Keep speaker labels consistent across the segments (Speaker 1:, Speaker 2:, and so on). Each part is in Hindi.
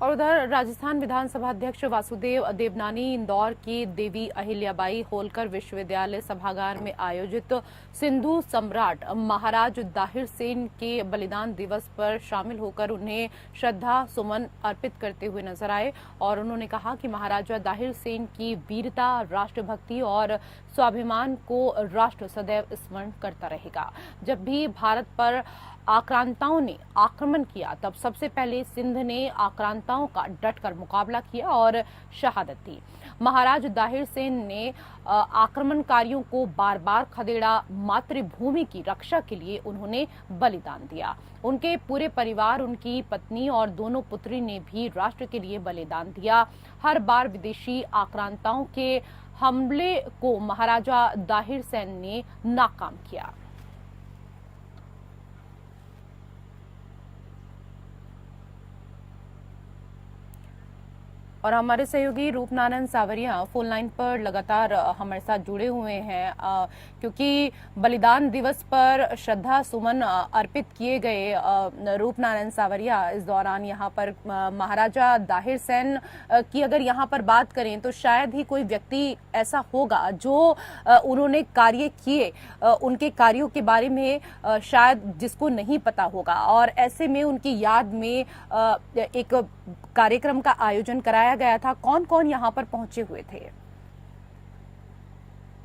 Speaker 1: और उधर राजस्थान विधानसभा अध्यक्ष वासुदेव देवनानी इंदौर की देवी अहिल्याबाई होलकर विश्वविद्यालय सभागार में आयोजित सिंधु सम्राट महाराज दाहिर सेन के बलिदान दिवस पर शामिल होकर उन्हें श्रद्धा सुमन अर्पित करते हुए नजर आए और उन्होंने कहा कि महाराजा दाहिर सेन की वीरता, राष्ट्रभक्ति और स्वाभिमान को राष्ट्र सदैव स्मरण करता रहेगा। जब भी भारत पर आक्रांताओं ने आक्रमण किया तब सबसे पहले सिंध ने आक्रांताओं का डटकर मुकाबला किया और शहादत दी। महाराज दाहिर सेन ने आक्रमणकारियों को बार बार खदेड़ा। मातृभूमि की रक्षा के लिए उन्होंने बलिदान दिया। उनके पूरे परिवार, उनकी पत्नी और दोनों पुत्री ने भी राष्ट्र के लिए बलिदान दिया। हर बार विदेशी आक्रांताओं के हमले को महाराजा दाहिर सेन ने नाकाम किया। और हमारे सहयोगी रूपनारायण सावरिया फोन लाइन पर लगातार हमारे साथ जुड़े हुए हैं क्योंकि बलिदान दिवस पर श्रद्धा सुमन अर्पित किए गए। रूपनारायण सावरिया, इस दौरान यहाँ पर महाराजा दाहिर सेन की अगर यहाँ पर बात करें तो शायद ही कोई व्यक्ति ऐसा होगा जो उन्होंने कार्य किए, उनके कार्यों के बारे में शायद जिसको नहीं पता होगा। और ऐसे में उनकी याद में एक कार्यक्रम का आयोजन कराया गया था। कौन कौन यहाँ पर पहुंचे हुए थे?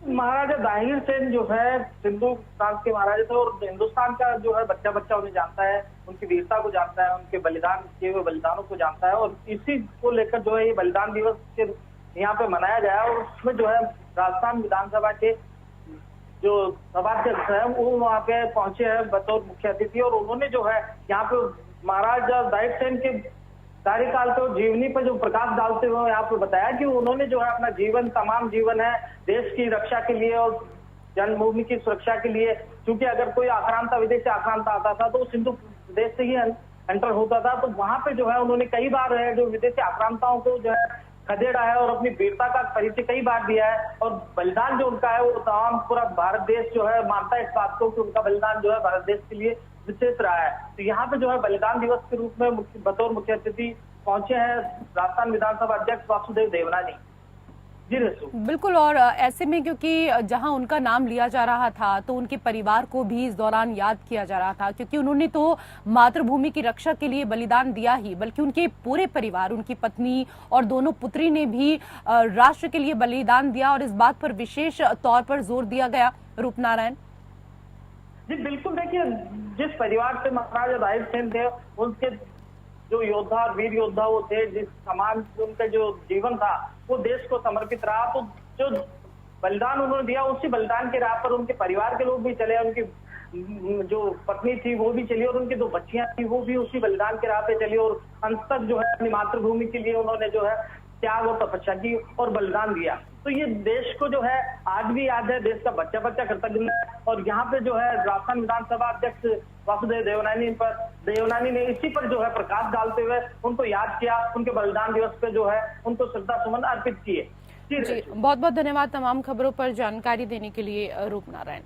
Speaker 2: महाराजा दाहिर सेन जो है सिंधु प्रांत के महाराजा थे और हिंदुस्तान का जो है बच्चा बच्चा उन्हें जानता है, उनकी वीरता को जानता है, उनके बलिदान किए हुए बलिदानों को जानता है। और इसी को लेकर जो है ये बलिदान दिवस के यहाँ पे मनाया गया और उसमें जो है राजस्थान विधानसभा के जो सभाध्यक्ष है वो वहाँ पे पहुंचे हैं बतौर मुख्य अतिथि। और उन्होंने जो है यहाँ पे महाराजा दाहिर सेन के कार्यकाल पे जीवनी पर जो प्रकाश डालते हुए यहाँ पे बताया कि उन्होंने जो है अपना जीवन, तमाम जीवन है देश की रक्षा के लिए और जन्मभूमि की सुरक्षा के लिए। क्योंकि अगर कोई आक्रांता, विदेशी आक्रांता आता था तो सिंधु प्रदेश से ही एंटर होता था। तो वहां पे जो है उन्होंने कई बार है जो विदेशी आक्रांताओं को जो है खदेड़ा है और अपनी वीरता का परिचय कई बार दिया है। और बलिदान जो उनका है वो तमाम पूरा भारत देश जो है मानता है इस बात को कि उनका बलिदान जो है भारत देश के लिए विशेष रहा है। तो यहाँ पे जो है बलिदान दिवस के रूप में बतौर मुख्य अतिथि पहुंचे हैं राजस्थान विधानसभा अध्यक्ष वासुदेव देवनानी जी।
Speaker 1: बिल्कुल। और ऐसे में क्योंकि जहां उनका नाम लिया जा रहा था तो उनके परिवार को भी इस दौरान याद किया जा रहा था, क्योंकि उन्होंने तो मातृभूमि की रक्षा के लिए बलिदान दिया ही, बल्कि उनके पूरे परिवार, उनकी पत्नी और दोनों पुत्री ने भी राष्ट्र के लिए बलिदान दिया। और इस बात पर विशेष तौर पर जोर दिया गया। रूपनारायण
Speaker 2: जी बिल्कुल, देखिए जिस परिवार से महाराजा दाहिर सेन थे उनके जो योद्धा, वीर योद्धा वो थे, जिस समाज उनका जो जीवन था वो देश को समर्पित रहा। तो जो बलिदान उन्होंने दिया उसी बलिदान के राह पर उनके परिवार के लोग भी चले, उनकी जो पत्नी थी वो भी चली और उनकी दो बच्चियां थी वो भी उसी बलिदान के राह पे चली। और अंत तक जो है अपनी मातृभूमि के लिए उन्होंने जो है त्याग और तपस्या की और बलिदान दिया। तो ये देश को जो है आज भी याद है, देश का बच्चा बच्चा कृतज्ञ है। और यहाँ पे जो है राजस्थान विधानसभा अध्यक्ष वासुदेव देवनानी ने इसी पर जो है प्रकाश डालते हुए उनको याद किया, उनके बलिदान दिवस पे जो है उनको श्रद्धा सुमन अर्पित किए।
Speaker 1: जी, बहुत बहुत धन्यवाद तमाम खबरों पर जानकारी देने के लिए रूपनारायण।